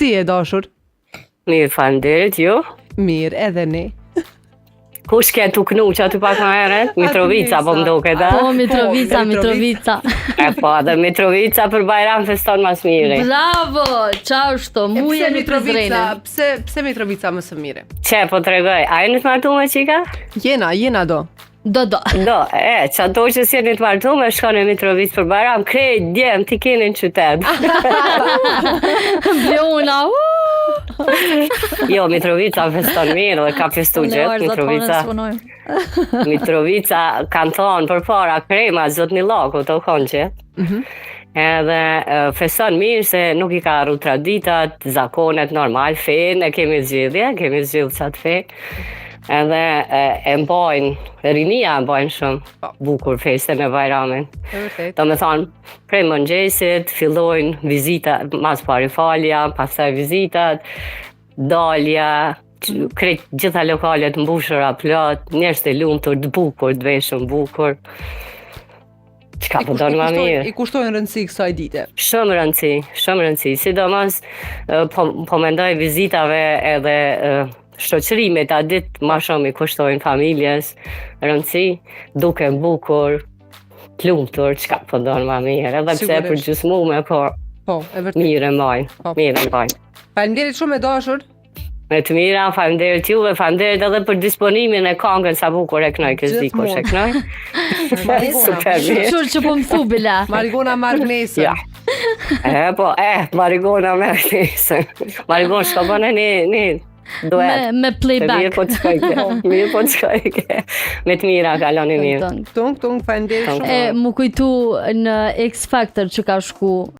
Si e dashur? Mirë, faleminderit, ju? Mirë, edhe ne. Kush ke tu knuq aty pak më herët? Mitrovica, po më duket, a? Po, Mitrovica. E po, dhe Mitrovica për Bajram feston mas miri. Bravo, qa është, mu jemi për zrejnë. Pse Mitrovica më së mire? Që, po të regoj, a e në të martu me qika? Jena do. Do. Do, që ato që si e në të martu me shkone Mitrovic për Bajram, krejt djem t'i keni në qytet. Bjona, Jo, Mitrovica feston mirë dhe ka festu gjithë Mitrovica. Mitrovica kanë thonë për para krema zot një laku të konqe. Edhe feston mirë se nuk i ka arru traditat, zakonet normal, fejnë e kemi zgjidhë qatë fej. Edhe e mbajnë, rinia e mbajnë shumë bukur festën e Bajramin. Do me thonë, prej mëngjesit, fillojnë vizita, mas pari falja, pastaj vizitat, dalja, krejt gjitha lokalet mbushura plot, njerëz të lumtur, të bukur, të veshur bukur. Çka po don më mirë? I kushtojnë rëndësi kësaj dite. Shumë rëndësi, sidomos po mendoj vizitave edhe shoqërimet a ditë ma shumë i kushtojnë familjes, rëndësi, duke bukur, të lumtur, çka po don më mirë, edhe pse për gjysmume, por mirë e mbajnë. Faleminderit shumë e dashur. Me të mira, faleminderit juve, faleminderit edhe për disponimin e këngën sa bukur e knoj, kësë dikush e knoj. Super mirë. Qurë që po më thu, Bila. Marigona Margnese. Ja. Marigona Margnese. Marigona, shka bëne një duet. Me playback. Mirë po të shkojke. Me të mira, kaloni mirë. Tung, faleminderit shumë. Mu kujtu në X Factor që ka shku